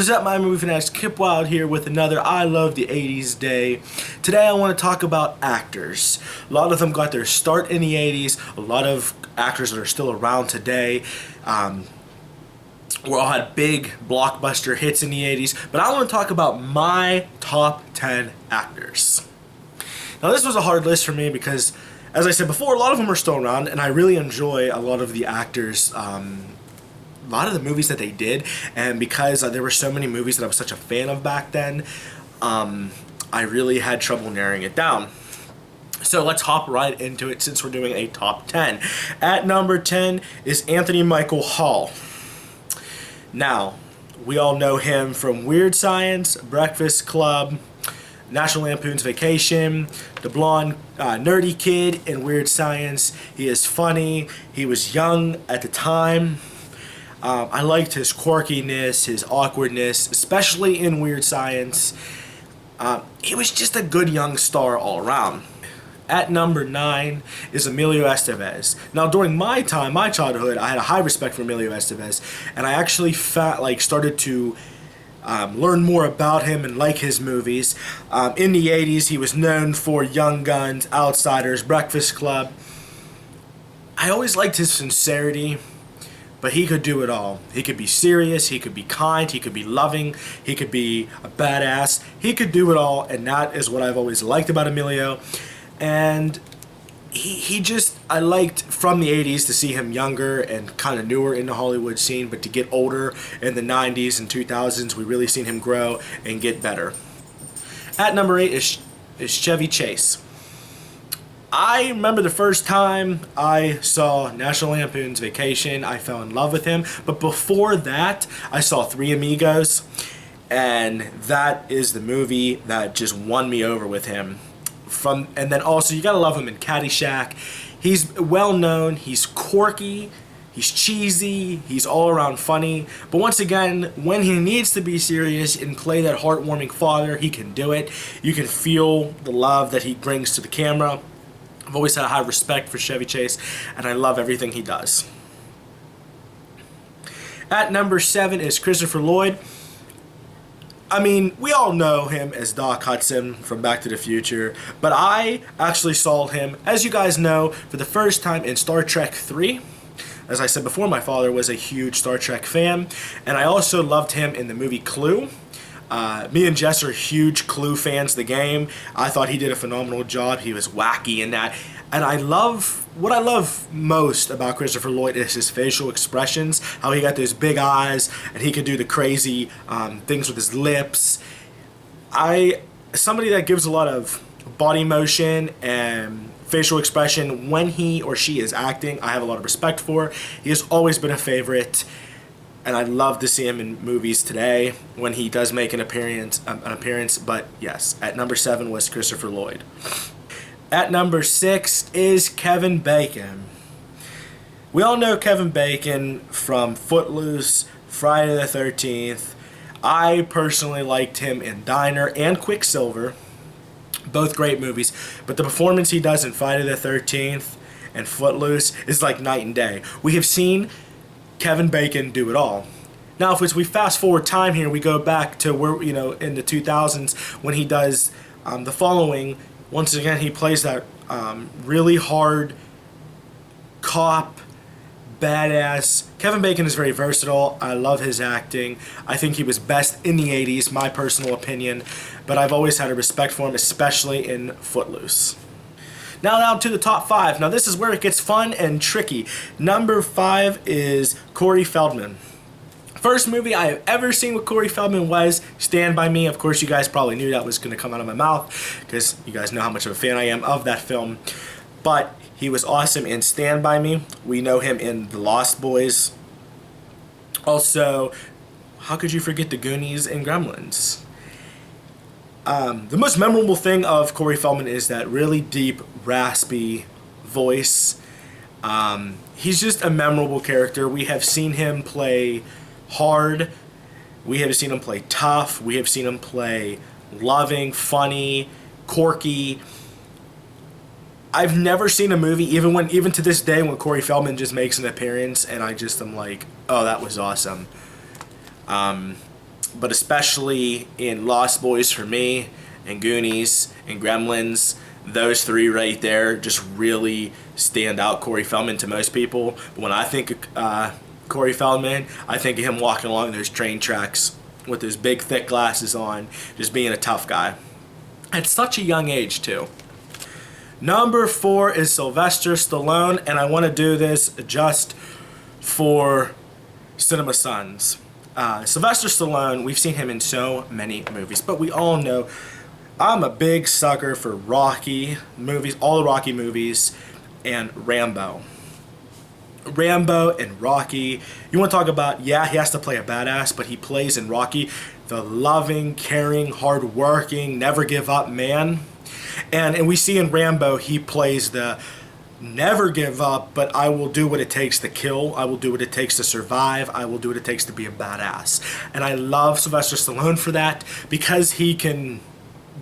What is up, my movie fanatics? Kip Wild here with another I Love the 80s day. Today I want to talk about actors. A lot of them got their start in the 80s. A lot of actors that are still around today. We all had big blockbuster hits in the 80s. But I want to talk about my top 10 actors. Now this was a hard list for me because, as I said before, a lot of them are still around and I really enjoy a lot of the actors. A lot of the movies that they did, and because there were so many movies that I was such a fan of back then, I really had trouble narrowing it down. So let's hop right into it since we're doing a top 10. At number 10 is Anthony Michael Hall. Now, we all know him from Weird Science, Breakfast Club, National Lampoon's Vacation, the blonde nerdy kid in Weird Science. He is funny. He was young at the time. I liked his quirkiness, his awkwardness, especially in Weird Science. He was just a good young star all around. At number 9 is Emilio Estevez. Now, during my time, my childhood, I had a high respect for Emilio Estevez, and I actually started to learn more about him and like his movies. In the 80s, he was known for Young Guns, Outsiders, Breakfast Club. I always liked his sincerity. But he could do it all. He could be serious, he could be kind, he could be loving, he could be a badass. He could do it all, and that is what I've always liked about Emilio. And I liked from the 80s to see him younger and kind of newer in the Hollywood scene, but to get older in the 90s and 2000s, we really seen him grow and get better. At number 8 is Chevy Chase. I remember the first time I saw National Lampoon's Vacation, I fell in love with him. But before that, I saw Three Amigos, and that is the movie that just won me over with him. And then also, you gotta love him in Caddyshack. He's well known, he's quirky, he's cheesy, he's all around funny. But once again, when he needs to be serious and play that heartwarming father, he can do it. You can feel the love that he brings to the camera. I've always had a high respect for Chevy Chase, and I love everything he does. At number 7 is Christopher Lloyd. I mean, we all know him as Doc Hudson from Back to the Future, but I actually saw him, as you guys know, for the first time in Star Trek 3. As I said before, my father was a huge Star Trek fan, and I also loved him in the movie Clue. Me and Jess are huge Clue fans of the game. I thought he did a phenomenal job. He was wacky in that. And what I love most about Christopher Lloyd is his facial expressions, how he got those big eyes, and he could do the crazy things with his lips. Somebody that gives a lot of body motion and facial expression when he or she is acting, I have a lot of respect for. He has always been a favorite. And I'd love to see him in movies today when he does make an appearance. But yes, at number 7 was Christopher Lloyd. At number 6 is Kevin Bacon. We all know Kevin Bacon from Footloose, Friday the 13th. I personally liked him in Diner and Quicksilver. Both great movies. But the performance he does in Friday the 13th and Footloose is like night and day. We have seen Kevin Bacon do it all. Now, if we fast forward time here, we go back to where, in the 2000s when he does The Following. Once again, he plays that really hard cop, badass. Kevin Bacon is very versatile. I love his acting. I think he was best in the 80s, my personal opinion. But I've always had a respect for him, especially in Footloose. Now down to the top 5. Now this is where it gets fun and tricky. Number 5 is Corey Feldman. First movie I have ever seen with Corey Feldman was Stand By Me. Of course, you guys probably knew that was going to come out of my mouth because you guys know how much of a fan I am of that film. But he was awesome in Stand By Me. We know him in The Lost Boys. Also, how could you forget The Goonies and Gremlins? The most memorable thing of Corey Feldman is that really deep, raspy voice. He's just a memorable character. We have seen him play hard. We have seen him play tough. We have seen him play loving, funny, quirky. I've never seen a movie, even to this day, when Corey Feldman just makes an appearance, and I just am like, oh, that was awesome. but especially in Lost Boys for me, and Goonies, and Gremlins, those three right there just really stand out. Corey Feldman to most people. But when I think of Corey Feldman, I think of him walking along those train tracks with his big thick glasses on, just being a tough guy. At such a young age too. Number 4 is Sylvester Stallone, and I want to do this just for Cinema Sons. Sylvester Stallone, we've seen him in so many movies, but we all know I'm a big sucker for Rocky movies, all the Rocky movies, and Rambo. Rambo and Rocky, you want to talk about, yeah, he has to play a badass, but he plays in Rocky the loving, caring, hard-working, never give up man. And we see in Rambo, he plays the never give up, but I will do what it takes to kill. I will do what it takes to survive. I will do what it takes to be a badass. And I love Sylvester Stallone for that, because he can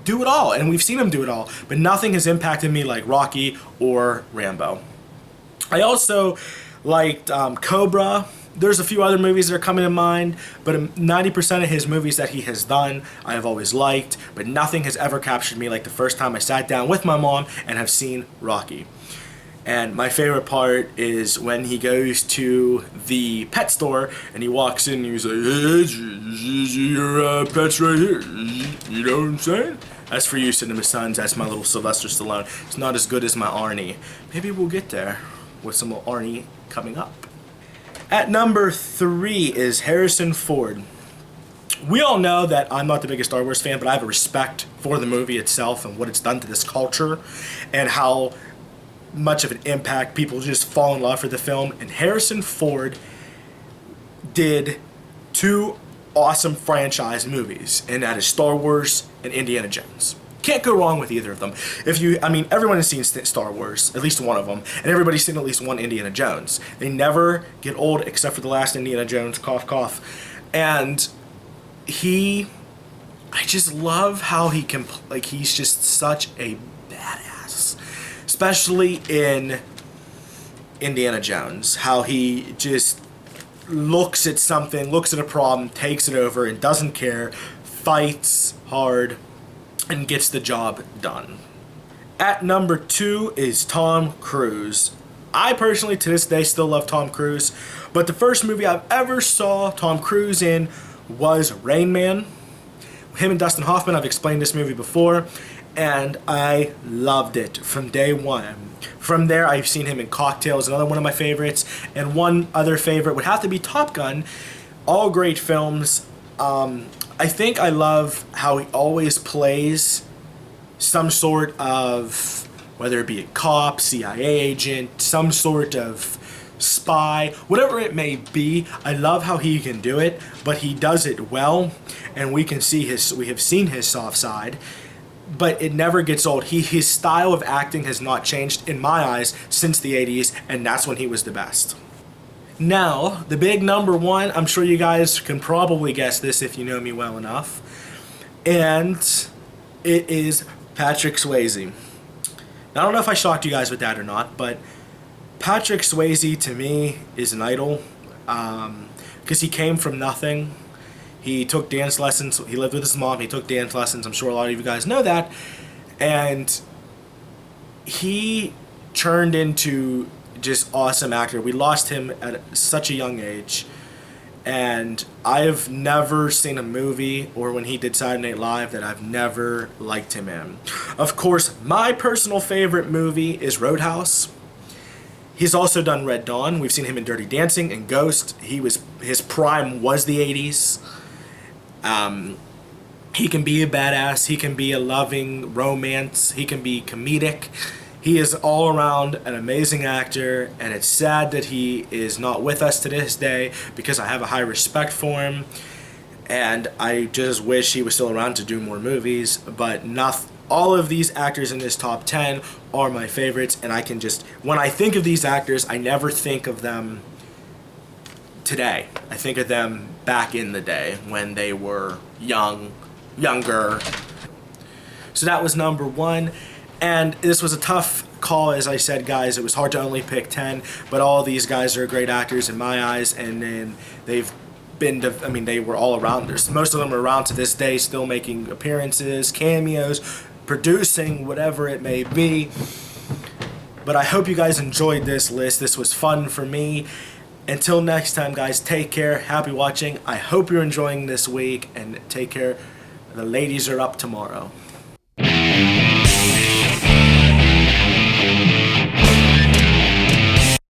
do it all, and we've seen him do it all, but nothing has impacted me like Rocky or Rambo. I also liked Cobra. There's a few other movies that are coming to mind, but 90% of his movies that he has done, I have always liked, but nothing has ever captured me like the first time I sat down with my mom and have seen Rocky. And my favorite part is when he goes to the pet store and he walks in and he's like, hey, your pet's right here. You know what I'm saying? That's for you, Cinema Sons. That's my little Sylvester Stallone. It's not as good as my Arnie. Maybe we'll get there with some little Arnie coming up. At number 3 is Harrison Ford. We all know that I'm not the biggest Star Wars fan, but I have a respect for the movie itself and what it's done to this culture and how much of an impact people just fall in love with the film. And Harrison Ford did 2 awesome franchise movies, and that is Star Wars and Indiana Jones. Can't go wrong with either of them. Everyone has seen Star Wars, at least one of them, and everybody's seen at least one Indiana Jones. They never get old except for the last Indiana Jones, cough, cough. And I just love how he can, he's just such a badass. Especially in Indiana Jones, how he just looks at something, looks at a problem, takes it over, and doesn't care, fights hard, and gets the job done. At number 2 is Tom Cruise. I personally, to this day, still love Tom Cruise, but the first movie I've ever saw Tom Cruise in was Rain Man. Him and Dustin Hoffman, I've explained this movie before, and I loved it from day one. From there, I've seen him in Cocktails, another one of my favorites, and one other favorite would have to be Top Gun. All great films. I think I love how he always plays some sort of, whether it be a cop, CIA agent, some sort of spy, whatever it may be. I love how he can do it, but he does it well, and we have seen his soft side, but it never gets old. His style of acting has not changed in my eyes since the 80s, and that's when he was the best. Now, the big number 1, I'm sure you guys can probably guess this if you know me well enough, and it is Patrick Swayze. Now, I don't know if I shocked you guys with that or not, but Patrick Swayze to me is an idol, because he came from nothing. He took dance lessons. He lived with his mom. He took dance lessons. I'm sure a lot of you guys know that. And he turned into just awesome actor. We lost him at such a young age. And I have never seen a movie or when he did Saturday Night Live that I've never liked him in. Of course, my personal favorite movie is Roadhouse. He's also done Red Dawn. We've seen him in Dirty Dancing and Ghost. His prime was the 80s. He can be a badass. He can be a loving romance. He can be comedic. He is all around an amazing actor, and it's sad that he is not with us to this day because I have a high respect for him, and I just wish he was still around to do more movies. But all of these actors in this top 10 are my favorites, and when I think of these actors, I never think of them today. I think of them back in the day when they were younger. So that was number 1. And this was a tough call, as I said, guys. It was hard to only pick 10, but all these guys are great actors in my eyes, and then they've they were all around. Most of them are around to this day, still making appearances, cameos, producing, whatever it may be. But I hope you guys enjoyed this list. This was fun for me. Until next time, guys, take care. Happy watching. I hope you're enjoying this week, and take care. The ladies are up tomorrow.